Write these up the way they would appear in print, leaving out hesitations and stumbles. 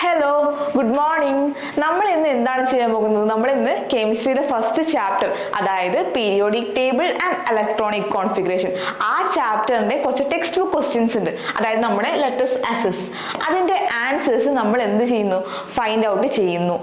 Hello, good morning. നമ്മൾ ഇന്ന് എന്താണ് ചെയ്യാൻ പോകുന്നത്? നമ്മൾ ഇന്ന് കെമിസ്ട്രിയുടെ ഫസ്റ്റ് ചാപ്റ്റർ, അതായത് periodic table and electronic configuration, ആ ചാപ്റ്ററിന്റെ കുറച്ച് ടെക്സ്റ്റ് ബുക്ക് ക്വസ്റ്റ്യൻസ് ഉണ്ട്. അതായത് നമ്മുടെ ലെറ്റസ് അസസ്, അതിന്റെ ആൻസേഴ്സ് നമ്മൾ എന്ത് ചെയ്യുന്നു? ഫൈൻഡ് ഔട്ട് ചെയ്യുന്നു.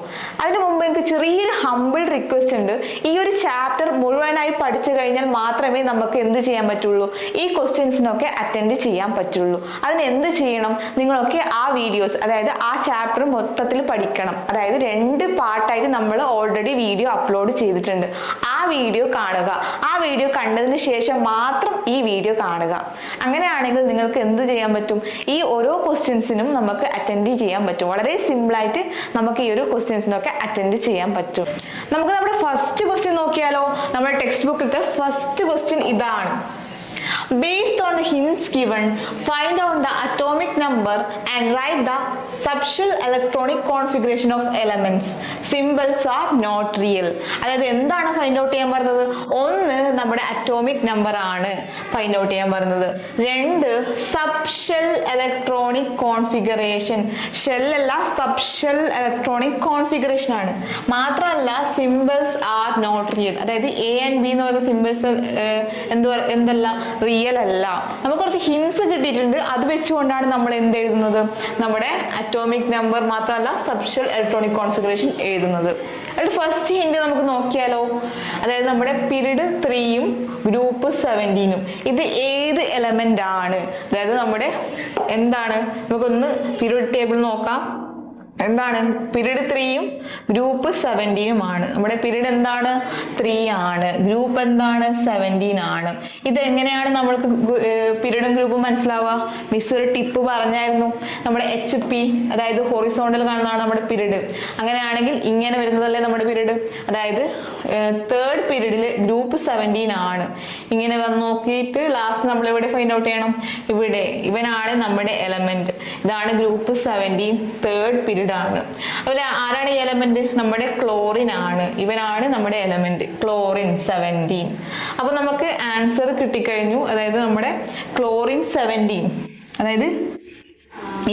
അതിനു മുമ്പ് എനിക്ക് ചെറിയൊരു ഹംബിൾ റിക്വസ്റ്റ് ഉണ്ട്. ഈ ഒരു ചാപ്റ്റർ മുഴുവനായി പഠിച്ചു കഴിഞ്ഞാൽ മാത്രമേ നമുക്ക് എന്ത് ചെയ്യാൻ പറ്റുള്ളൂ? ഈ ക്വസ്റ്റ്യൻസിനൊക്കെ അറ്റൻഡ് ചെയ്യാൻ പറ്റുള്ളൂ. അതിന് എന്ത് ചെയ്യണം? നിങ്ങളൊക്കെ ആ വീഡിയോസ്, അതായത് ആ ചാപ്റ്റർ മൊത്തത്തിൽ പഠിക്കണം. അതായത് 2 പാർട്ടായിട്ട് നമ്മൾ ഓൾറെഡി വീഡിയോ അപ്ലോഡ് ചെയ്തിട്ടുണ്ട്. ആ വീഡിയോ കാണുക. ആ വീഡിയോ കണ്ടതിന് ശേഷം മാത്രം ഈ വീഡിയോ കാണുക. അങ്ങനെയാണെങ്കിൽ നിങ്ങൾക്ക് എന്ത് ചെയ്യാൻ പറ്റും? ഈ ഓരോ ക്വസ്റ്റ്യൻസിനും നമുക്ക് അറ്റൻഡ് ചെയ്യാൻ പറ്റും. വളരെ സിമ്പിളായിട്ട് നമുക്ക് ഈ ഒരു ക്വസ്റ്റ്യൻസിനൊക്കെ അറ്റൻഡ് ചെയ്യാൻ പറ്റും. നമുക്ക് നമ്മുടെ ഫസ്റ്റ് ക്വസ്റ്റ്യൻ നോക്കിയാലോ? നമ്മുടെ ടെക്സ്റ്റ് ബുക്കിലത്തെ ഫസ്റ്റ് ക്വസ്റ്റ്യൻ ഇതാണ്. Based on the hints given, find out the atomic number and write the subshell electronic configuration of elements. Symbols are not real. അതായത് എന്താണ് ഫൈൻഡ് ഔട്ട് ചെയ്യാൻ പറയുന്നത്? ഒന്ന്, നമ്മുടെ അറ്റോമിക് നമ്പർ ആണ് ഫൈൻഡ് ഔട്ട് ചെയ്യാൻ പറയുന്നത്. 2, സബ്ഷെൽ ഇലക്ട്രോണിക് കോൺഫിഗറേഷൻ. ഷെൽ അല്ല, സബ്ഷെൽ ഇലക്ട്രോണിക് കോൺഫിഗറേഷൻ ആണ്. മാത്രമല്ല, സിംബൽസ് ആർ നോട്ട് റിയൽ. അതായത് എ ആൻഡ് ബി എന്ന് പറയുന്ന സിംബൽസ് എന്തല്ല, റിയൽ അല്ല. നമുക്ക് കുറച്ച് ഹിൻസ് കിട്ടിയിട്ടുണ്ട്. അത് വെച്ചുകൊണ്ടാണ് നമ്മൾ എന്ത് എഴുതുന്നത്? നമ്മുടെ അറ്റോമിക് നമ്പർ മാത്രമല്ല, സബ്ഷെൽ ഇലക്ട്രോണിക് കോൺഫിഗറേഷൻ എഴുതുന്നത്. അതിൽ ഫസ്റ്റ് ഹിന്റ് നമുക്ക് നോക്കിയാലോ? അതായത് നമ്മുടെ പീരീഡ് 3യും ഗ്രൂപ്പ് 17ഉം ഇത് ഏത് എലമെന്റ് ആണ്? അതായത് നമ്മുടെ എന്താണ്? നമുക്കൊന്ന് പീരിയോഡിക് ടേബിൾ നോക്കാം. എന്താണ്? പീരീഡ് 3യും ഗ്രൂപ്പ് 17ഉം ആണ്. നമ്മുടെ പീരീഡ് എന്താണ്? 3 ആണ്. ഗ്രൂപ്പ് എന്താണ്? 17 ആണ്. ഇത് എങ്ങനെയാണ് നമ്മൾക്ക് പീരീഡും ഗ്രൂപ്പും മനസ്സിലാവുക? മിസ് ഒരു ടിപ്പ് പറഞ്ഞായിരുന്നു. നമ്മുടെ HP, അതായത് ഹൊറിസോണ്ടൽ കാണുന്നതാണ് നമ്മുടെ പീരീഡ്. അങ്ങനെയാണെങ്കിൽ ഇങ്ങനെ വരുന്നതല്ലേ നമ്മുടെ പീരീഡ്? അതായത് 3rd പീരീഡിൽ ഗ്രൂപ്പ് 17 ആണ്. ഇങ്ങനെ വന്ന് നോക്കിയിട്ട് ലാസ്റ്റ് നമ്മൾ എവിടെ ഫൈൻഡ് ഔട്ട് ചെയ്യണം? ഇവിടെ. ഇവനാണ് നമ്മുടെ എലമെന്റ്. ഇതാണ് ഗ്രൂപ്പ് 17, 3rd പീരീഡ് ആണ്. അതുപോലെ ആരാണ് ഈ എലമെന്റ്? നമ്മുടെ ക്ലോറിൻ ആണ്. ഇവനാണ് നമ്മുടെ എലമെന്റ്, ക്ലോറിൻ 17. അപ്പൊ നമുക്ക് ആൻസർ കിട്ടിക്കഴിഞ്ഞു. അതായത് നമ്മുടെ ക്ലോറിൻ 17, അതായത്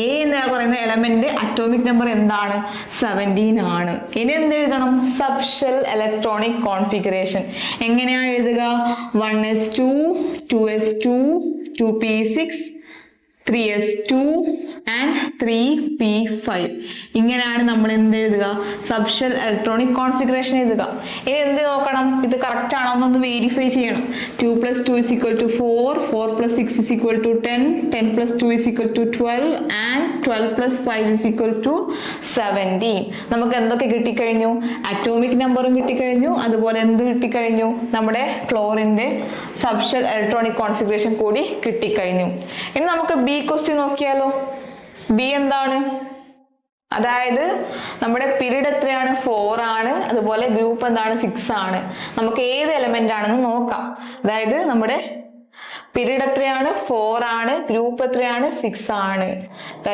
എ എന്ന് പറയുന്ന എലമെന്റ് അറ്റോമിക് നമ്പർ എന്താണ്? 17 ആണ്. ഇനി എന്ത് എഴുതണം? Subshell electronic configuration. എങ്ങനെയാണ് എഴുതുക? 1s2, 2s2, 2p6, 3s2 and 3p5. ഇങ്ങനെയാണ് നമ്മൾ എന്ത് എഴുതുക? സബ്ഷെൽ ഇലക്ട്രോണിക് കോൺഫിഗറേഷൻ എഴുതുക. ഇനി എന്ത് നോക്കണം? ഇത് കറക്റ്റ് ആണോ എന്നൊന്ന് വെരിഫൈ ചെയ്യണം. 2 + 2 = 4, 4 + 6 = 10, 10 + 2 = 12 ആൻഡ് 12 + 5 = 17. നമുക്ക് എന്തൊക്കെ കിട്ടിക്കഴിഞ്ഞു? അറ്റോമിക് നമ്പറും കിട്ടിക്കഴിഞ്ഞു. അതുപോലെ എന്ത് കിട്ടിക്കഴിഞ്ഞു? നമ്മുടെ ക്ലോറിന്റെ സബ്ഷെൽ ഇലക്ട്രോണിക് കോൺഫിഗറേഷൻ കൂടി കിട്ടിക്കഴിഞ്ഞു. ഇനി നമുക്ക് ബി ക്വസ്റ്റ്യൻ നോക്കിയാലോ? ബി എന്താണ്? അതായത് നമ്മുടെ പീരീഡ് എത്രയാണ്? 4 ആണ്. അതുപോലെ ഗ്രൂപ്പ് എന്താണ്? 6 ആണ്. നമുക്ക് ഏത് എലമെന്റ് ആണെന്ന് നോക്കാം. അതായത് നമ്മുടെ പീരീഡ് എത്രയാണ്? 4 ആണ്. ഗ്രൂപ്പ് എത്രയാണ്? 6 ആണ്.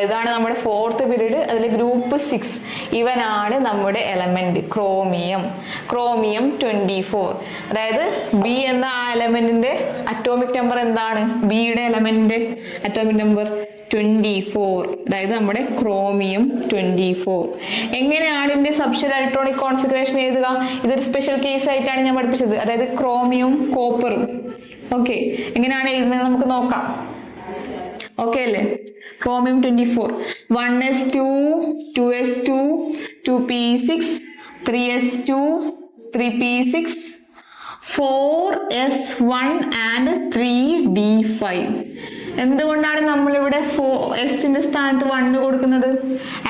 ഇതാണ് നമ്മുടെ 4th പീരീഡ്. അതിൽ ഗ്രൂപ്പ് 6, ഇവനാണ് നമ്മുടെ എലമെന്റ് ക്രോമിയം. ക്രോമിയം 24. അതായത് ബി എന്ന ആ എലമെന്റിന്റെ അറ്റോമിക് നമ്പർ എന്താണ്? ബിയുടെ എലമെന്റ് അറ്റോമിക് നമ്പർ 24. അതായത് നമ്മുടെ ക്രോമിയം 24. എങ്ങനെയാണ് ഇതിന്റെ സബ്ഷെൽ ഇലക്ട്രോണിക് കോൺഫിഗറേഷൻ എഴുതുക? ഇതൊരു സ്പെഷ്യൽ കേസ് ആയിട്ടാണ് ഞാൻ പഠിപ്പിച്ചത്. അതായത് ക്രോമിയവും കോപ്പറും. ഓക്കെ, എങ്ങനെയാണ് എഴുതുന്നത് നമുക്ക് നോക്കാം. ഓക്കെ അല്ലേ? Chromium 24, 1s2, 2s2, 2p6, 3s2, 3p6, 4s1 and 3d5. എന്തുകൊണ്ടാണ് നമ്മളിവിടെ എസിന്റെ സ്ഥാനത്ത് 1 കൊടുക്കുന്നത്?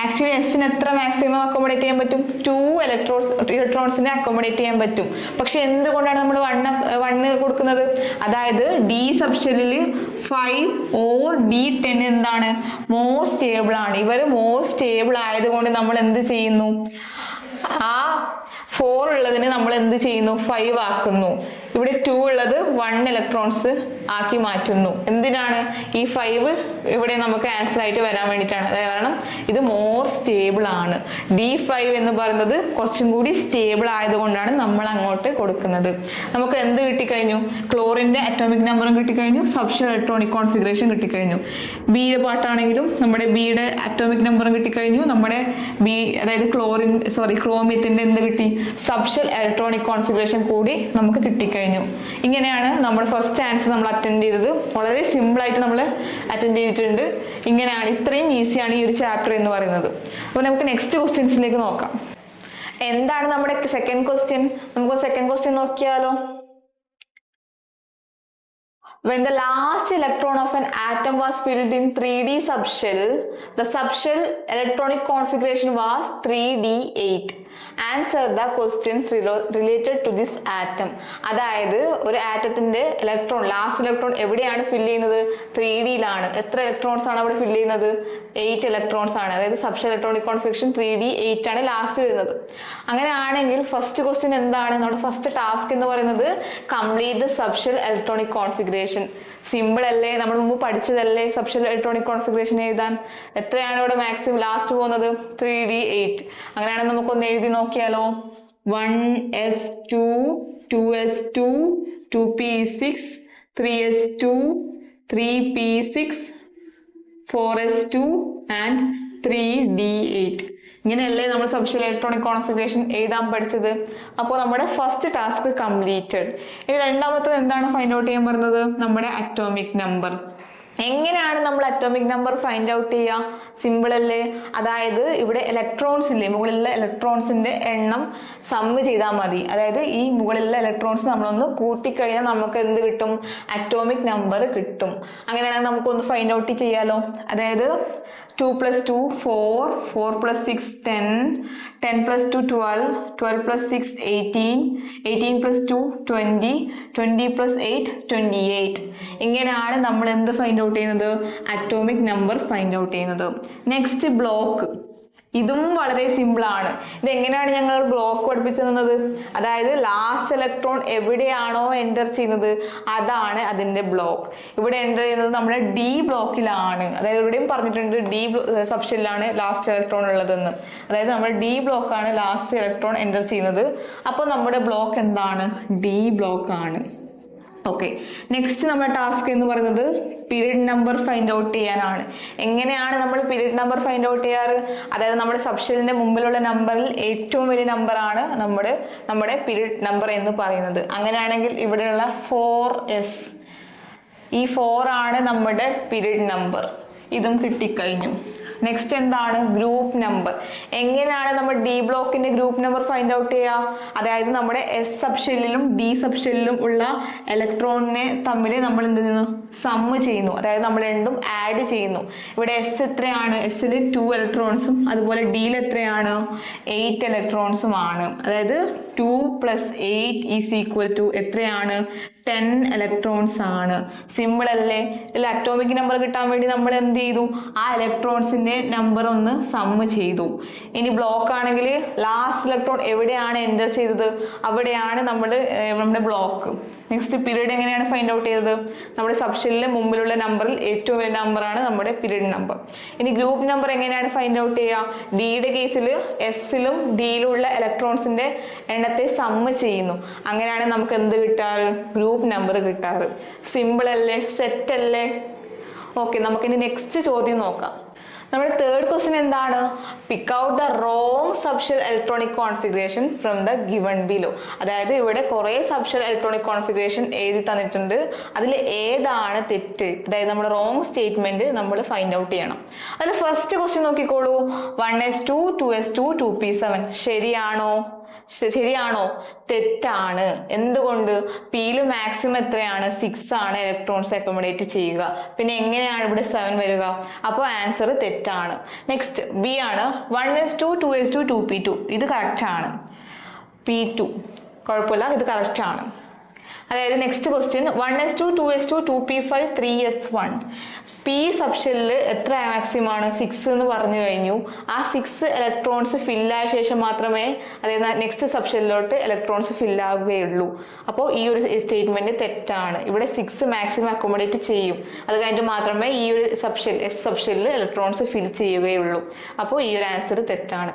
ആക്ച്വലി എസിന് എത്ര മാക്സിമം അക്കോമഡേറ്റ് ചെയ്യാൻ പറ്റും? 2 ഇലക്ട്രോൺസിനെ അക്കോമഡേറ്റ് ചെയ്യാൻ പറ്റും. പക്ഷെ എന്തുകൊണ്ടാണ് നമ്മൾ 1 കൊടുക്കുന്നത്? അതായത് ഡി സബ്ഷെല്ലിൽ 5 ഓർ D10 എന്താണ്? മോർ സ്റ്റേബിൾ ആണ്. ഇവർ മോർ സ്റ്റേബിൾ ആയതുകൊണ്ട് നമ്മൾ എന്ത് ചെയ്യുന്നു? ആ 4 ഉള്ളതിന് നമ്മൾ എന്ത് ചെയ്യുന്നു? 5 ആക്കുന്നു. ഇവിടെ 2 ഉള്ളത് 1 ഇലക്ട്രോൺസ് ആക്കി മാറ്റുന്നു. എന്തിനാണ്? ഈ 5 ഇവിടെ നമുക്ക് ആൻസർ ആയിട്ട് വരാൻ വേണ്ടിയിട്ടാണ്. അതായത് കാരണം ഇത് മോർ സ്റ്റേബിൾ ആണ്. D5 എന്ന് പറയുന്നത് കുറച്ചും കൂടി സ്റ്റേബിൾ ആയതുകൊണ്ടാണ് നമ്മൾ അങ്ങോട്ട് കൊടുക്കുന്നത്. നമുക്ക് എന്ത് കിട്ടിക്കഴിഞ്ഞു? ക്ലോറിന്റെ അറ്റോമിക് നമ്പറും കിട്ടിക്കഴിഞ്ഞു, സബ്ഷെൽ ഇലക്ട്രോണിക് കോൺഫിഗറേഷൻ കിട്ടിക്കഴിഞ്ഞു. ബിയുടെ പാർട്ടാണെങ്കിലും നമ്മുടെ ബിയുടെ അറ്റോമിക് നമ്പറും കിട്ടിക്കഴിഞ്ഞു. നമ്മുടെ ബി അതായത് ക്രോമിയത്തിന്റെ എന്ത് കിട്ടി? സബ്ഷെൽ ഇലക്ട്രോണിക് കോൺഫിഗറേഷൻ കൂടി നമുക്ക് കിട്ടിക്കഴിഞ്ഞു. ഇങ്ങനെയാണ് നമ്മുടെ ഫസ്റ്റ് ആൻസർ നമ്മൾ അറ്റൻഡ് ചെയ്തത്. വളരെ സിമ്പിൾ ആയിട്ട് നമ്മൾ അറ്റൻഡ് ചെയ്തിട്ടുണ്ട്. ഇങ്ങനെയാണ്, ഇത്രയും ഈസിയാണ് ഈ ഒരു ചാപ്റ്റർ എന്ന് പറയുന്നത്. അപ്പോൾ നമുക്ക് നെക്സ്റ്റ് ക്വസ്റ്റ്യൻസിലേക്ക് നോക്കാം. എന്താണ് നമ്മുടെ സെക്കൻഡ് ക്വസ്റ്റ്യൻ? നമുക്ക് സെക്കൻഡ് ക്വസ്റ്റ്യൻ നോക്കിയാലോ. When the last electron of an atom was filled in 3D subshell, the subshell electronic configuration was 3D8. Answer the questions related to this atom. അതായത് ഒരു ആറ്റത്തിന്റെ ലാസ്റ്റ് ഇലക്ട്രോൺ എവിടെയാണ് fill ചെയ്യുന്നത്? 3Dയിലാണ്. എത്ര electrons ആണ് അവിടെ fill ചെയ്യുന്നത്? 8 electrons ആണ്. അതായത് സബ്ഷെൽ ഇലക്ട്രോണിക് കോൺഫിഗറേഷൻ 3D8 ആണ് ലാസ്റ്റ് വരുന്നത്. അങ്ങനെയാണെങ്കിൽ ഫസ്റ്റ് ക്വസ്റ്റ്യൻ എന്താണ്? നമ്മുടെ ഫസ്റ്റ് ടാസ്ക് എന്ന് പറയുന്നത് complete the subshell electronic configuration. Simple അല്ലേ? നമ്മൾ മുമ്പ് പഠിച്ചതല്ലേ സബ്ഷെൽ ഇലക്ട്രോണിക് കോൺഫിഗറേഷൻ എഴുതാൻ? എത്രയാണ് ഇവിടെ മാക്സിമം ലാസ്റ്റ് പോകുന്നത്? 3D8. അങ്ങനെയാണെങ്കിൽ നമുക്കൊന്ന് എഴുതി നോക്കിയാലോ. 1s2, 2s2, 2p6, 3s2, 3p6, 4s2 and 3d8. ഇങ്ങനെയല്ലേ നമ്മൾ സബ്ഷെൽ ഇലക്ട്രോണിക് കോൺഫിഗറേഷൻ എഴുതാൻ പഠിച്ചത്? അപ്പോൾ നമ്മുടെ ഫസ്റ്റ് ടാസ്ക് കംപ്ലീറ്റഡ്. ഇനി രണ്ടാമത്തത് എന്താണ് ഫൈൻഡ് ഔട്ട് ചെയ്യാൻ പറയുന്നത്? നമ്മുടെ അറ്റോമിക് നമ്പർ. എങ്ങനെയാണ് നമ്മൾ അറ്റോമിക് നമ്പർ ഫൈൻഡ് ഔട്ട് ചെയ്യുക? സിമ്പിൾ അല്ലേ? അതായത് ഇവിടെ ഇലക്ട്രോൺസ് ഇല്ലേ, മുകളിലുള്ള ഇലക്ട്രോൺസിന്റെ എണ്ണം സമ്മ് ചെയ്താൽ മതി. അതായത് ഈ മുകളിലുള്ള ഇലക്ട്രോൺസ് നമ്മളൊന്ന് കൂട്ടിക്കഴിഞ്ഞാൽ നമുക്ക് എന്ത് കിട്ടും? അറ്റോമിക് നമ്പർ കിട്ടും. അങ്ങനെയാണെങ്കിൽ നമുക്കൊന്ന് ഫൈൻഡ് ഔട്ട് ചെയ്യാലോ. അതായത് 2 + 2 4, 4 + 6 10, 10 + 2 12, 12 + 6 18, 18 + 2 20, 20 + 8 28. ഇങ്ങനെയാണ് നമ്മൾ എന്ത് ഫൈൻഡ് ഔട്ട് ചെയ്യുന്നത്? അറ്റോമിക് നമ്പർ ഫൈൻഡ് ഔട്ട് ചെയ്യുന്നത്. Next block. ഇതും വളരെ സിമ്പിൾ ആണ്. ഇതെങ്ങനെയാണ് ഞങ്ങൾ ബ്ലോക്ക് പഠിപ്പിച്ചു തന്നത്? അതായത് ലാസ്റ്റ് ഇലക്ട്രോൺ എവിടെയാണോ എൻ്റർ ചെയ്യുന്നത് അതാണ് അതിൻ്റെ ബ്ലോക്ക്. ഇവിടെ എൻ്റർ ചെയ്യുന്നത് നമ്മുടെ ഡി ബ്ലോക്കിലാണ്. അതായത് ഇവിടെയും പറഞ്ഞിട്ടുണ്ട് ഡി സബ്ഷെല്ലാണ് ലാസ്റ്റ് ഇലക്ട്രോൺ ഉള്ളതെന്ന്. അതായത് നമ്മുടെ ഡി ബ്ലോക്കാണ് ലാസ്റ്റ് ഇലക്ട്രോൺ എൻ്റർ ചെയ്യുന്നത്. അപ്പോൾ നമ്മുടെ ബ്ലോക്ക് എന്താണ്? ഡി ബ്ലോക്ക് ആണ്. ഓക്കെ, നെക്സ്റ്റ് നമ്മുടെ ടാസ്ക് എന്ന് പറയുന്നത് പീരീഡ് നമ്പർ ഫൈൻഡ് ഔട്ട് ചെയ്യാനാണ്. എങ്ങനെയാണ് നമ്മൾ പീരീഡ് നമ്പർ ഫൈൻഡ് ഔട്ട് ചെയ്യാറ്? അതായത് നമ്മുടെ സബ്ഷെല്ലിന്റെ മുമ്പിലുള്ള നമ്പറിൽ ഏറ്റവും വലിയ നമ്പറാണ് നമ്മുടെ പീരീഡ് നമ്പർ എന്ന് പറയുന്നത്. അങ്ങനെയാണെങ്കിൽ ഇവിടെയുള്ള 4s, ഈ 4 ആണ് നമ്മുടെ പീരീഡ് നമ്പർ. ഇതും കിട്ടിക്കഴിഞ്ഞു. നെക്സ്റ്റ് എന്താണ്? Group number. എങ്ങനെയാണ് നമ്മൾ ഡി ബ്ലോക്കിന്റെ ഗ്രൂപ്പ് നമ്പർ ഫൈൻഡ് ഔട്ട് ചെയ്യുക? അതായത് നമ്മുടെ എസ് സബ്ഷെല്ലിലും ഡി സബ്ഷെല്ലിലും ഉള്ള ഇലക്ട്രോണിനെ തമ്മിൽ നമ്മൾ എന്ത് ചെയ്യുന്നു? സമ്മ് ചെയ്യുന്നു. അതായത് നമ്മൾ രണ്ടും ആഡ് ചെയ്യുന്നു. ഇവിടെ എസ് എത്രയാണ്? എസ്സിൽ 2 ഇലക്ട്രോൺസും അതുപോലെ ഡിയിൽ എത്രയാണ്? 8 ഇലക്ട്രോൺസും ആണ്. അതായത് 2 + 8 = എത്രയാണ്? 10 ഇലക്ട്രോൺസ് ആണ്. സിമ്പിൾ അല്ലേ? ഇതിൽ അറ്റോമിക് നമ്പർ കിട്ടാൻ വേണ്ടി നമ്മൾ എന്ത് ചെയ്തു? ആ ഇലക്ട്രോൺസിന്റെ നമ്പർ ഒന്ന് സമ്മ് ചെയ്തു. ഇനി ബ്ലോക്ക് ആണെങ്കിൽ ലാസ്റ്റ് ഇലക്ട്രോൺ എവിടെയാണ് എൻ്റർ ചെയ്തത് അവിടെയാണ് നമ്മുടെ ബ്ലോക്ക്. നെക്സ്റ്റ് പീരീഡ് എങ്ങനെയാണ് ഫൈൻഡ് ഔട്ട് ചെയ്തത്? നമ്മുടെ സബ്ഷെല്ലിന് മുമ്പിലുള്ള നമ്പറിൽ ഏറ്റവും വലിയ നമ്പറാണ് നമ്മുടെ പീരീഡ് നമ്പർ. ഇനി ഗ്രൂപ്പ് നമ്പർ എങ്ങനെയാണ് ഫൈൻഡ് ഔട്ട് ചെയ്യുക? ഡിയുടെ കേസിൽ എസ്സിലും ഡിയിലുള്ള ഇലക്ട്രോൺസിന്റെ എണ്ണത്തെ സമ്മ് ചെയ്യുന്നു. അങ്ങനെയാണ് നമുക്ക് എന്ത് കിട്ടാറ്? ഗ്രൂപ്പ് നമ്പർ കിട്ടാറ്. സിമ്പിൾ അല്ലേ? സെറ്റ് അല്ലേ? ഓക്കെ, നമുക്കിനി നെക്സ്റ്റ് ചോദ്യം നോക്കാം. നമ്മുടെ തേർഡ് ക്വസ്റ്റ്യൻ എന്താണ്? Pick out the wrong subshell electronic configuration from the given below. അതായത് ഇവിടെ കുറേ സബ്ഷെൽ ഇലക്ട്രോണിക് കോൺഫിഗറേഷൻ എഴുതി തന്നിട്ടുണ്ട്. അതിൽ ഏതാണ് തെറ്റ്? അതായത് നമ്മുടെ റോങ് സ്റ്റേറ്റ്മെന്റ് നമ്മൾ ഫൈൻഡ് ഔട്ട് ചെയ്യണം. അതിൽ ഫസ്റ്റ് ക്വസ്റ്റ്യൻ നോക്കിക്കോളൂ. 1s2, 2s2, 2p7. ശരിയാണോ? തെറ്റാണ്. എന്തുകൊണ്ട്? പിയില് മാക്സിമം എത്രയാണ്? 6 ആണ് ഇലക്ട്രോൺസ് അക്കോമഡേറ്റ് ചെയ്യുക. പിന്നെ എങ്ങനെയാണ് ഇവിടെ 7 വരിക? അപ്പോൾ ആൻസർ തെറ്റാണ്. നെക്സ്റ്റ് ബി ആണ്. 1s2, 2s2, 2p2. ഇത് കറക്റ്റ് ആണ്. p2 കുഴപ്പമില്ല, ഇത് കറക്റ്റ് ആണ്. അതായത് next question 1s2 2s2 2p5 3s1 P സബ്ഷെല്ലിൽ എത്ര മാക്സിമാണ് 6 എന്ന് പറഞ്ഞു കഴിഞ്ഞു. ആ 6 ഇലക്ട്രോൺസ് ഫില്ലായ ശേഷം മാത്രമേ അതായത് നെക്സ്റ്റ് സബ്ഷെല്ലിലോട്ട് ഇലക്ട്രോൺസ് ഫില്ലാവുകയുള്ളൂ. അപ്പോൾ ഈ ഒരു സ്റ്റേറ്റ്മെന്റ് തെറ്റാണ്. ഇവിടെ 6 മാക്സിമം അക്കോമഡേറ്റ് ചെയ്യും, അത് കഴിഞ്ഞിട്ട് മാത്രമേ ഈ ഒരു എസ് സബ്ഷെല്ലിൽ ഇലക്ട്രോൺസ് ഫിൽ ചെയ്യുകയുള്ളൂ. അപ്പോൾ ഈ ഒരു ആൻസർ തെറ്റാണ്.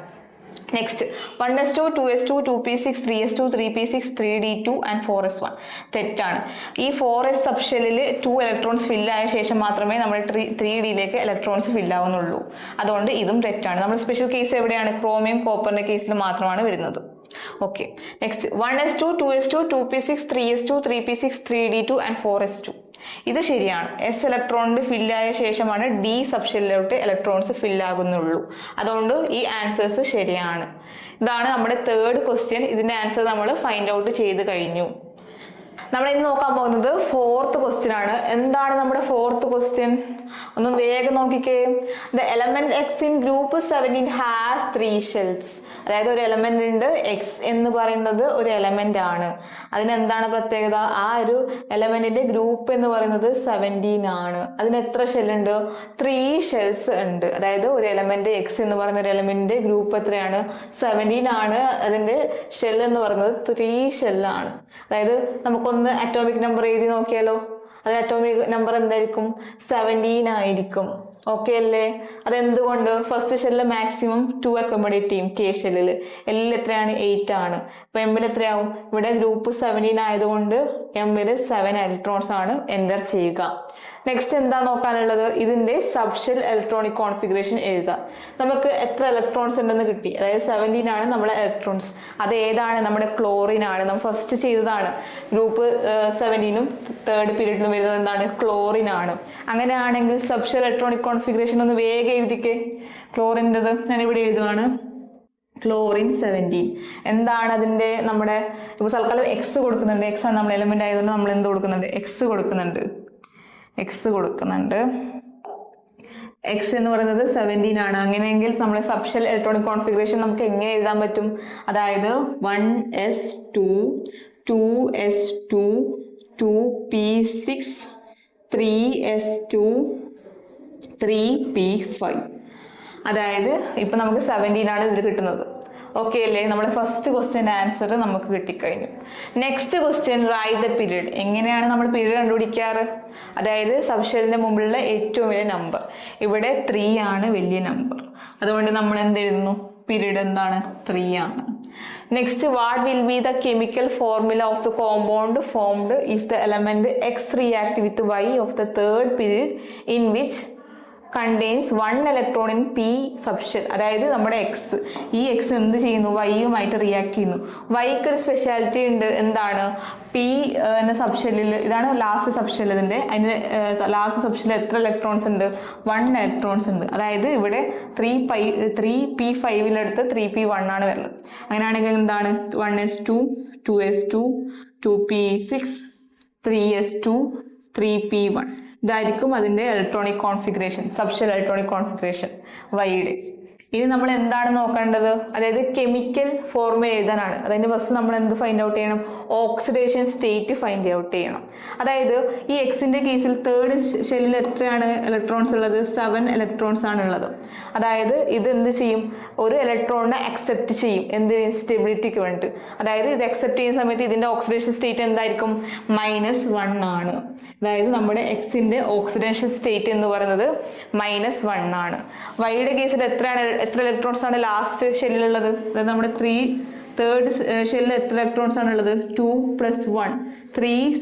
Next 1s2 2s2 2p6 3s2 3p6 3d2 and 4s1 തെറ്റാണ്. ഈ 4s സബ്ഷെല്ലിൽ 2 ഇലക്ട്രോൺസ് ഫില്ലായ ശേഷം മാത്രമേ നമ്മുടെ 3dയിലേക്ക് ഇലക്ട്രോൺസ് ഫില്ലാവുന്നുള്ളൂ. അതുകൊണ്ട് ഇതും തെറ്റാണ്. നമ്മുടെ സ്പെഷ്യൽ കേസ് എവിടെയാണ്? ക്രോമിയം കോപ്പറിന്റെ കേസിൽ മാത്രമാണ് വരുന്നത്. Okay, next 1s2 2s2 2p6 3s2 3p6 3d2 and 4s2 ഇത് ശരിയാണ്. എസ് ഇലക്ട്രോണിന്റെ ഫില്ലായ ശേഷമാണ് ഡി സബ്ഷെല്ലിലോട്ട് ഇലക്ട്രോൺസ് ഫില്ലാകുന്നുള്ളൂ. അതുകൊണ്ട് ഈ ആൻസേഴ്സ് ശരിയാണ്. ഇതാണ് നമ്മുടെ തേർഡ് ക്വസ്റ്റ്യൻ. ഇതിന്റെ ആൻസർ നമ്മൾ ഫൈൻഡ് ഔട്ട് ചെയ്ത് കഴിഞ്ഞു. നമ്മൾ ഇന്ന് നോക്കാൻ പോകുന്നത് ഫോർത്ത് ക്വസ്റ്റ്യൻ ആണ്. എന്താണ് നമ്മുടെ ഫോർത്ത് ക്വസ്റ്റ്യൻ? ഒന്ന് വേഗം നോക്കിക്കേ. The element X in group 17 has 3 shells. അതായത് ഒരു എലമെന്റ് ഉണ്ട്, എക്സ് എന്ന് പറയുന്നത് ഒരു എലമെന്റ് ആണ്. അതിനെന്താണ് പ്രത്യേകത? ആ ഒരു എലമെന്റിന്റെ ഗ്രൂപ്പ് എന്ന് പറയുന്നത് 17 ആണ്. അതിന് എത്ര ഷെല്ലുണ്ട്? 3 ഷെൽസ് ഉണ്ട്. അതായത് ഒരു എലമെന്റ് എക്സ് എന്ന് പറയുന്ന ഒരു എലമെന്റിന്റെ ഗ്രൂപ്പ് എത്രയാണ്? 17 ആണ്. അതിന്റെ ഷെൽ എന്ന് പറയുന്നത് 3 ഷെല്ലാണ്. അതായത് നമുക്കൊന്ന് അറ്റോമിക് നമ്പർ എഴുതി നോക്കിയാലോ? അത് അറ്റോമിക് നമ്പർ എന്തായിരിക്കും? 17 ആയിരിക്കും. ഓക്കെ അല്ലേ? അതെന്തുകൊണ്ട്? ഫസ്റ്റ് ഷെല്ലിൽ മാക്സിമം 2 അക്കോമഡേറ്റ് ചെയ്യും. കെ ഷെല്ലിൽ എല്ലിൽ എത്രയാണ്? 8 ആണ്. അപ്പൊ എമ്മിൽ എത്രയാവും? ഇവിടെ ഗ്രൂപ്പ് 17 ആയതുകൊണ്ട് എമ്മിൽ 7 ഇലക്ട്രോൺസ് ആണ് എൻ്റർ ചെയ്യുക. നെക്സ്റ്റ് എന്താ നോക്കാനുള്ളത്? ഇതിന്റെ സബ്ഷെൽ ഇലക്ട്രോണിക് കോൺഫിഗറേഷൻ എഴുതാം. നമുക്ക് എത്ര ഇലക്ട്രോൺസ് ഉണ്ടെന്ന് കിട്ടി. അതായത് 17 ആണ് നമ്മളെ ഇലക്ട്രോൺസ്. അത് ഏതാണ്? നമ്മുടെ ക്ലോറിൻ ആണ്. നമ്മൾ ഫസ്റ്റ് ചെയ്തതാണ്. ഗ്രൂപ്പ് 17ഉം തേർഡ് പീരീഡിലും വരുന്നത് എന്താണ്? ക്ലോറിൻ ആണ്. അങ്ങനെയാണെങ്കിൽ സബ്ഷെൽ ഇലക്ട്രോണിക് കോൺഫിഗറേഷൻ ഒന്ന് വേഗം എഴുതിക്കേ. ക്ലോറിൻ്റെത് ഞാനിവിടെ എഴുതുവാണ്. ക്ലോറിൻ 17. എന്താണ് അതിന്റെ നമ്മുടെ ഇപ്പോൾ തൽക്കാലം എക്സ് കൊടുക്കുന്നുണ്ട്. എക്സ് ആണ് നമ്മുടെ എലമെന്റ് ആയതുകൊണ്ട് നമ്മൾ എന്ത് കൊടുക്കുന്നുണ്ട്? എക്സ് കൊടുക്കുന്നുണ്ട്. എക്സ് എന്ന് പറയുന്നത് 17 ആണ്. അങ്ങനെയെങ്കിൽ നമ്മുടെ സബ്ഷെൽ ഇലക്ട്രോണിക് കോൺഫിഗറേഷൻ നമുക്ക് എങ്ങനെ എഴുതാൻ പറ്റും? അതായത് 1s2 2s2 2p6 3s2 3p5. അതായത് ഇപ്പൊ നമുക്ക് 17 ആണ് ഇതിൽ കിട്ടുന്നത്. ഓക്കെ അല്ലേ? നമ്മുടെ ഫസ്റ്റ് ക്വസ്റ്റ്യൻ്റെ ആൻസർ നമുക്ക് കിട്ടിക്കഴിഞ്ഞു. Next question, right the period. എങ്ങനെയാണ് നമ്മൾ പീരീഡ് കണ്ടുപിടിക്കാറ്? അതായത് സബ്ഷെല്ലിന്റെ മുമ്പിലുള്ള ഏറ്റവും വലിയ നമ്പർ. ഇവിടെ 3 ആണ് വലിയ നമ്പർ. അതുകൊണ്ട് നമ്മൾ എന്ത് എഴുതുന്നു? പീരീഡ് എന്താണ്? 3 ആണ്. Next, what will be the chemical formula of the compound formed if the element X react with Y of the third period in which contains 1 electron in p subshell. അതായത് നമ്മുടെ X, ഈ X എന്ത് ചെയ്യുന്നു? വൈയുമായിട്ട് react ചെയ്യുന്നു. വൈക്ക് ഒരു speciality ഉണ്ട്. എന്താണ്? പി എന്ന സബ്ഷെല്ലിൽ, ഇതാണ് ലാസ്റ്റ് സബ്ഷെൽ. അതിൻ്റെ ലാസ്റ്റ് സബ്ഷെല്ലിൽ എത്ര ഇലക്ട്രോൺസ് ഉണ്ട്? 1 ഇലക്ട്രോൺസ് ഉണ്ട്. അതായത് ഇവിടെ 3p5 3p1 ആണ് വരുന്നത്. അങ്ങനെയാണെങ്കിൽ എന്താണ്? 1s2 2s2 2p6 3s2 3p1 ഇതായിരിക്കും അതിന്റെ electronic configuration, subshell electronic configuration വൈയുടെ. ഇനി നമ്മൾ എന്താണ് നോക്കേണ്ടത്? അതായത് കെമിക്കൽ ഫോർമുല എഴുതാനാണ്. അതിന് ഫസ്റ്റ് നമ്മൾ എന്ത് ഫൈൻഡ് ഔട്ട് ചെയ്യണം? ഓക്സിഡേഷൻ സ്റ്റേറ്റ് ഫൈൻഡ് ഔട്ട് ചെയ്യണം. അതായത് ഈ എക്സിന്റെ കേസിൽ തേർഡ് ഷെല്ലിൽ എത്രയാണ് ഇലക്ട്രോൺസ് ഉള്ളത്? 7 ഇലക്ട്രോൺസ് ആണ് ഉള്ളത്. അതായത് ഇത് എന്ത് ചെയ്യും? ഒരു ഇലക്ട്രോണിനെ അക്സെപ്റ്റ് ചെയ്യും. എന്ത്? സ്റ്റെബിലിറ്റിക്ക് വേണ്ടിയിട്ട്. അതായത് ഇത് അക്സെപ്റ്റ് ചെയ്യുന്ന സമയത്ത് ഇതിന്റെ ഓക്സിഡേഷൻ സ്റ്റേറ്റ് എന്തായിരിക്കും? -1 ആണ്. അതായത് നമ്മുടെ എക്സിന്റെ ഓക്സിഡേഷൻ സ്റ്റേറ്റ് എന്ന് പറയുന്നത് -1 ആണ്. വൈയുടെ കേസിൽ എത്ര ഇലക്ട്രോൺസ് ആണ് ലാസ്റ്റ് ഷെല്ലിലുള്ളത്? അതായത് നമ്മുടെ തേർഡ് ഷെല്ലിൽ എത്ര ഇലക്ട്രോൺസ് ആണ് ഉള്ളത്? 2 + 1 3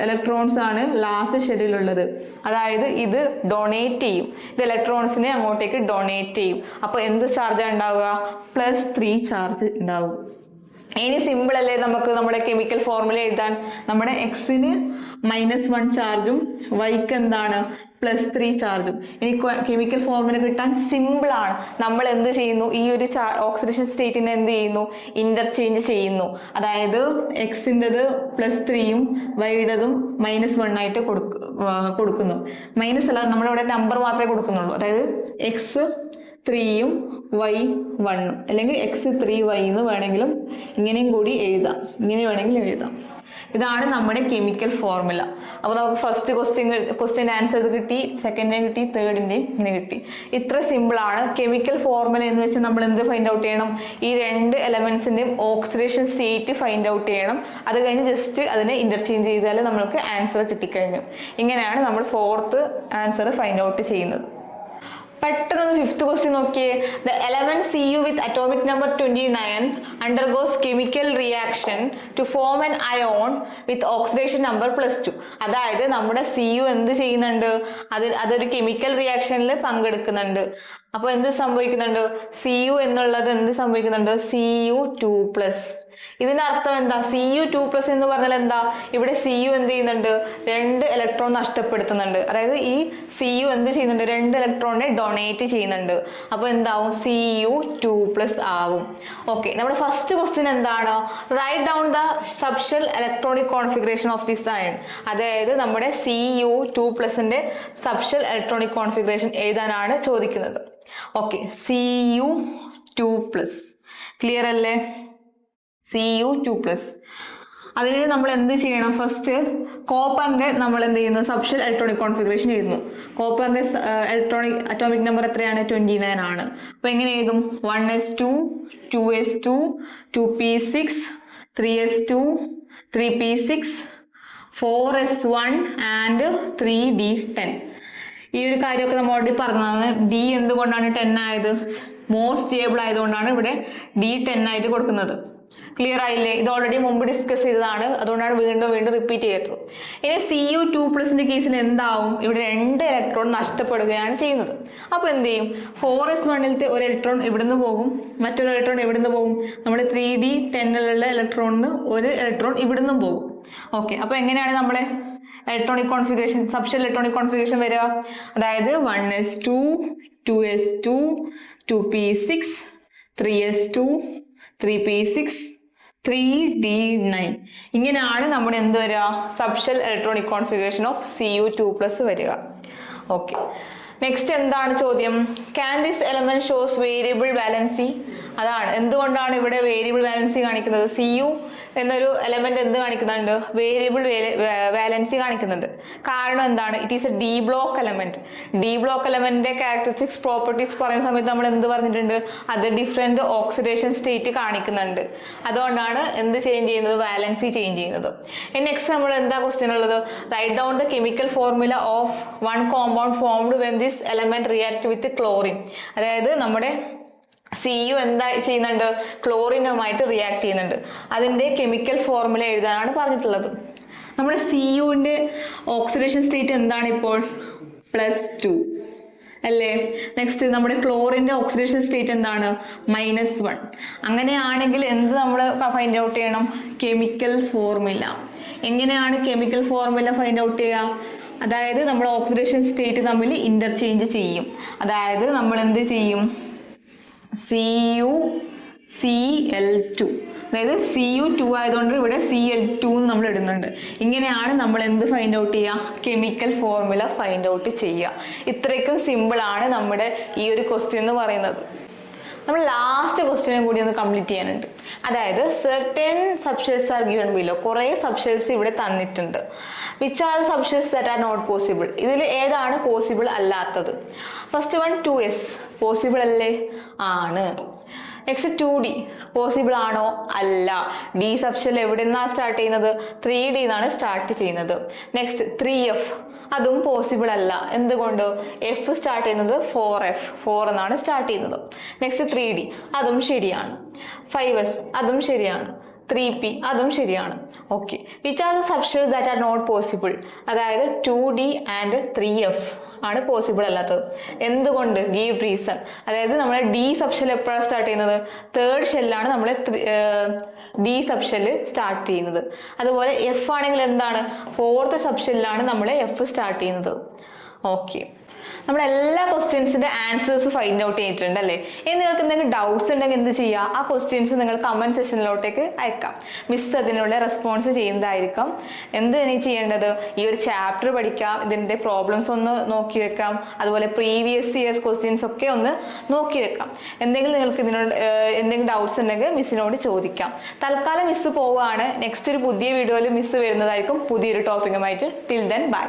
ഇലക്ട്രോൺസ് ആണ് ലാസ്റ്റ് ഷെല്ലിലുള്ളത്. അതായത് ഇത് ഡൊണേറ്റ് ചെയ്യും. ഇത് ഇലക്ട്രോൺസിനെ അങ്ങോട്ടേക്ക് ഡൊണേറ്റ് ചെയ്യും. അപ്പോൾ എന്ത് ചാർജ് ഉണ്ടാവുക? +3 ചാർജ് ഉണ്ടാവും. ഇനി സിമ്പിൾ അല്ലേ നമുക്ക് നമ്മുടെ കെമിക്കൽ ഫോർമുല എഴുതാൻ? നമ്മുടെ എക്സിന് -1 ചാർജും വൈക്ക് എന്താണ്? +3 ചാർജും. ഇനി കെമിക്കൽ ഫോർമുല കിട്ടാൻ സിമ്പിൾ ആണ്. നമ്മൾ എന്ത് ചെയ്യുന്നു? ഈ ഒരു ഓക്സിഡേഷൻ സ്റ്റേറ്റിനെ എന്ത് ചെയ്യുന്നു? ഇന്റർചേഞ്ച് ചെയ്യുന്നു. അതായത് എക്സിൻ്റെത് +3യും വൈയുടേതും -1 ആയിട്ട് കൊടുക്കുന്നു. മൈനസ് അല്ല, നമ്മളിവിടെ നമ്പർ മാത്രമേ കൊടുക്കുന്നുള്ളൂ. അതായത് എക്സ് 3യും വൈ 1ഉം, അല്ലെങ്കിൽ x 3y എന്ന് വേണമെങ്കിലും ഇങ്ങനെയും കൂടി എഴുതാം. ഇങ്ങനെ വേണമെങ്കിലും എഴുതാം. ഇതാണ് നമ്മുടെ കെമിക്കൽ ഫോർമുല. അപ്പോൾ നമുക്ക് ഫസ്റ്റ് ക്വസ്റ്റ്യൻ ആൻസർ കിട്ടി, സെക്കൻഡിനെയും കിട്ടി, തേർഡിന്റെയും ഇങ്ങനെ കിട്ടി. ഇത്ര സിമ്പിൾ ആണ്. കെമിക്കൽ ഫോർമുല എന്ന് വെച്ചാൽ നമ്മൾ എന്ത് ഫൈൻഡ് ഔട്ട് ചെയ്യണം? ഈ രണ്ട് എലമെന്റ്സിന്റെയും ഓക്സിഡേഷൻ സ്റ്റേറ്റ് ഫൈൻഡ് ഔട്ട് ചെയ്യണം. അത് കഴിഞ്ഞ് ജസ്റ്റ് അതിനെ ഇന്റർചേഞ്ച് ചെയ്താൽ നമുക്ക് ആൻസർ കിട്ടിക്കഴിഞ്ഞു. ഇങ്ങനെയാണ് നമ്മൾ ഫോർത്ത് ആൻസർ ഫൈൻഡ് ഔട്ട് ചെയ്യുന്നത്. പെട്ടെന്ന് ഫിഫ്ത്ത് ക്വസ്റ്റ്യൻ നോക്കിയേ. The element Cu with atomic number 29 undergoes chemical reaction to form an ion with oxidation number +2. അതായത് നമ്മുടെ Cu എന്ത് ചെയ്യുന്നുണ്ട്? അതൊരു കെമിക്കൽ റിയാക്ഷനിൽ പങ്കെടുക്കുന്നുണ്ട്. അപ്പൊ എന്ത് സംഭവിക്കുന്നുണ്ട്? Cu എന്നുള്ളത് എന്ത് സംഭവിക്കുന്നുണ്ട്? Cu2+. ഇതിന്റെ അർത്ഥം എന്താ? Cu2+ എന്ന് പറഞ്ഞാൽ എന്താ? ഇവിടെ Cu എന്ത് ചെയ്യുന്നുണ്ട്? 2 ഇലക്ട്രോൺ നഷ്ടപ്പെടുത്തുന്നുണ്ട്. അതായത് ഈ Cu എന്ത് ചെയ്യുന്നുണ്ട്? 2 ഇലക്ട്രോണിനെ ഡൊണേറ്റ് ചെയ്യുന്നുണ്ട്. അപ്പൊ എന്താവും? Cu2+ ആവും. ഓക്കെ, നമ്മുടെ ഫസ്റ്റ് ക്വസ്റ്റ്യൻ എന്താണ്? Write down the subshell electronic configuration of this ion. അതായത് നമ്മുടെ Cu2+ന്റെ സബ്ഷെൽ ഇലക്ട്രോണിക് കോൺഫിഗറേഷൻ എഴുതാനാണ് ചോദിക്കുന്നത്. Okay, Cu2+. ക്ലിയർ അല്ലേ? Cu2+. അതിന് നമ്മൾ എന്ത് ചെയ്യണം? ഫസ്റ്റ് കോപ്പറിന്റെ നമ്മൾ എന്ത് ചെയ്യുന്നു? സബ്ഷെൽ ഇലക്ട്രോണിക് കോൺഫിഗറേഷൻ എഴുതുന്നു. കോപ്പറിന്റെ അറ്റോമിക് നമ്പർ എത്രയാണ്? 29 ആണ്. അപ്പൊ എങ്ങനെ എഴുതും? 1s2, 2s2, 2p6, 3s2, 3p6, 4s1 and 3d10. ഈ ഒരു കാര്യമൊക്കെ നമ്മൾ ഓൾറെഡി പറഞ്ഞതാണ്. ഡി എന്തുകൊണ്ടാണ് 10 ആയത്? മോർ സ്റ്റേബിൾ ആയതുകൊണ്ടാണ് ഇവിടെ D10 ആയിട്ട് കൊടുക്കുന്നത്. ക്ലിയർ ആയില്ലേ? ഇത് ഓൾറെഡി മുമ്പ് ഡിസ്കസ് ചെയ്തതാണ്, അതുകൊണ്ടാണ് വീണ്ടും റിപ്പീറ്റ് ചെയ്യാത്തത്. ഇനി Cu2+ന്റെ കേസിൽ എന്താവും? ഇവിടെ 2 ഇലക്ട്രോൺ നഷ്ടപ്പെടുകയാണ് ചെയ്യുന്നത്. അപ്പൊ എന്ത് ചെയ്യും? 4s1ലത്തെ ഒരു ഇലക്ട്രോൺ ഇവിടുന്ന് പോകും, മറ്റൊരു ഇലക്ട്രോൺ എവിടുന്ന് പോകും? നമ്മൾ 3d10ലുള്ള ഇലക്ട്രോണിന് ഒരു ഇലക്ട്രോൺ ഇവിടുന്നും പോകും. ഓക്കെ, അപ്പൊ എങ്ങനെയാണ് നമ്മളെ electronic configuration, subshell electronic configuration വരിക? അതായത് 1s2, 2s2, 2p6, 3s2, 3p6, 3d9. ഇങ്ങനെയാണ് നമ്മുടെ എന്ത് വരിക? Subshell electronic configuration of Cu2+ വരിക. ഓക്കെ, നെക്സ്റ്റ് എന്താണ് ചോദ്യം? Can this element shows variable valency? അതാണ് എന്തുകൊണ്ടാണ് ഇവിടെ വേരിയബിൾ വാലൻസി കാണിക്കുന്നത്? Cu എന്നൊരു എലമെന്റ് എന്ത് കാണിക്കുന്നുണ്ട്? വേരിയബിൾ വാലൻസി കാണിക്കുന്നുണ്ട്. കാരണം എന്താണ്? It is a D block element. D block എലമെന്റിന്റെ ക്യാരക്ടറിസ്റ്റിക്സ് പ്രോപ്പർട്ടീസ് പറയുന്ന സമയത്ത് നമ്മൾ എന്ത് പറഞ്ഞിട്ടുണ്ട്? അത് ഡിഫറെന്റ് ഓക്സിഡേഷൻ സ്റ്റേറ്റ് കാണിക്കുന്നുണ്ട്. അതുകൊണ്ടാണ് എന്ത് ചേഞ്ച് ചെയ്യുന്നത്? വാലൻസി ചേഞ്ച് ചെയ്യുന്നത്. നെക്സ്റ്റ് നമ്മൾ എന്താ ക്വസ്റ്റ്യൻ ഉള്ളത്? Write down the chemical formula of one compound formed when this element react with chlorine. അതായത് നമ്മുടെ Cu എന്താ ചെയ്യുന്നുണ്ട്? ക്ലോറിനുമായിട്ട് റിയാക്ട് ചെയ്യുന്നുണ്ട്. അതിന്റെ കെമിക്കൽ ഫോർമുല എഴുതാനാണ് പറഞ്ഞിട്ടുള്ളത്. നമ്മുടെ Cuന്റെ ഓക്സിഡേഷൻ സ്റ്റേറ്റ് എന്താണ് ഇപ്പോൾ? +2 അല്ലേ? നെക്സ്റ്റ് നമ്മുടെ ക്ലോറിന്റെ ഓക്സിഡേഷൻ സ്റ്റേറ്റ് എന്താണ്? -1. അങ്ങനെയാണെങ്കിൽ എന്ത് നമ്മൾ ഫൈൻഡ് ഔട്ട് ചെയ്യണം? Chemical formula. എങ്ങനെയാണ് കെമിക്കൽ ഫോർമുല ഫൈൻഡ് ഔട്ട് ചെയ്യുക? അതായത് നമ്മൾ ഓക്സിഡേഷൻ സ്റ്റേറ്റ് തമ്മിൽ ഇന്റർചേഞ്ച് ചെയ്യും. അതായത് നമ്മൾ എന്ത് ചെയ്യും? CuCl2, അതായത് Cu2 ആയതുകൊണ്ട് ഇവിടെ Cl2 നമ്മൾ ഇടുന്നുണ്ട്. ഇങ്ങനെയാണ് നമ്മൾ എന്ത് ഫൈൻഡ് ഔട്ട് ചെയ്യുക? കെമിക്കൽ ഫോർമുല ഫൈൻഡ് ഔട്ട് ചെയ്യുക. ഇത്രയ്ക്കും സിമ്പിൾ ആണ് നമ്മുടെ ഈ ഒരു ക്വസ്റ്റ്യൻ എന്ന് പറയുന്നത്. നമ്മൾ ലാസ്റ്റ് ക്വസ്റ്റ്യനും കൂടി ഒന്ന് കംപ്ലീറ്റ് ചെയ്യാനുണ്ട്. അതായത് certain subshells are given below. കുറേ സബ്ഷെൽസ് ഇവിടെ തന്നിട്ടുണ്ട്. Which are the subshells that are not possible? ഇതിൽ ഏതാണ് പോസിബിൾ അല്ലാത്തത്? ഫസ്റ്റ് വൺ 2s പോസിബിൾ അല്ലേ? ആണ്. നെക്സ്റ്റ് 2d പോസിബിൾ ആണോ? അല്ല. ഡി സബ്ഷെൽ എവിടെ നിന്നാണ് സ്റ്റാർട്ട് ചെയ്യുന്നത്? 3d എന്നാണ് സ്റ്റാർട്ട് ചെയ്യുന്നത്. നെക്സ്റ്റ് 3f അതും പോസിബിൾ അല്ല. എന്തുകൊണ്ട്? എഫ് സ്റ്റാർട്ട് ചെയ്യുന്നത് 4 എന്നാണ് സ്റ്റാർട്ട് ചെയ്യുന്നത്. നെക്സ്റ്റ് 3d അതും ശരിയാണ്. 5s അതും ശരിയാണ്. 3p അതും ശരിയാണ്. Okay, which are the subshells that are not possible? അതായത് 2d ആൻഡ് 3f ആണ് പോസിബിൾ അല്ലാത്തത്. എന്തുകൊണ്ട്? Give reason. അതായത് നമ്മളെ ഡി സബ്ഷെൽ എപ്പോഴാണ് സ്റ്റാർട്ട് ചെയ്യുന്നത്? തേർഡ് ഷെല്ലാണ് നമ്മളെ ഡി സബ്ഷെല് സ്റ്റാർട്ട് ചെയ്യുന്നത്. അതുപോലെ എഫ് ആണെങ്കിൽ എന്താണ്? ഫോർത്ത് സബ്ഷെല്ലാണ് നമ്മളെ എഫ് സ്റ്റാർട്ട് ചെയ്യുന്നത്. ഓക്കെ, നമ്മൾ എല്ലാ ക്വസ്റ്റ്യൻസിന്റെ ആൻസേഴ്സ് ഫൈൻഡ് ഔട്ട് ചെയ്തിട്ടുണ്ട് അല്ലേ? ഇനി നിങ്ങൾക്ക് എന്തെങ്കിലും ഡൗട്ട്സ് ഉണ്ടെങ്കിൽ എന്ത് ചെയ്യുക, ആ ക്വസ്റ്റ്യൻസ് നിങ്ങൾ കമന്റ് സെക്ഷനിലോട്ടേക്ക് അയക്കാം. മിസ് അതിനുള്ള റെസ്പോൺസ് ചെയ്യുന്നതായിരിക്കും. എന്ത് ഇനി ചെയ്യേണ്ടത്, ഈ ഒരു ചാപ്റ്റർ പഠിക്കാം, ഇതിന്റെ പ്രോബ്ലംസ് ഒന്ന് നോക്കി വെക്കാം, അതുപോലെ പ്രീവിയസ് ഇയേഴ്സ് ക്വസ്റ്റ്യൻസ് ഒക്കെ ഒന്ന് നോക്കി വെക്കാം. എന്തെങ്കിലും നിങ്ങൾക്ക് ഇതിനോട് എന്തെങ്കിലും ഡൗട്ട്സ് ഉണ്ടെങ്കിൽ മിസ്സിനോട് ചോദിക്കാം. തൽക്കാലം മിസ് പോവുകയാണ്. നെക്സ്റ്റ് ഒരു പുതിയ വീഡിയോയിൽ മിസ് വരുന്നതായിരിക്കും പുതിയൊരു ടോപ്പിക്കുമായിട്ട്. Till then bye.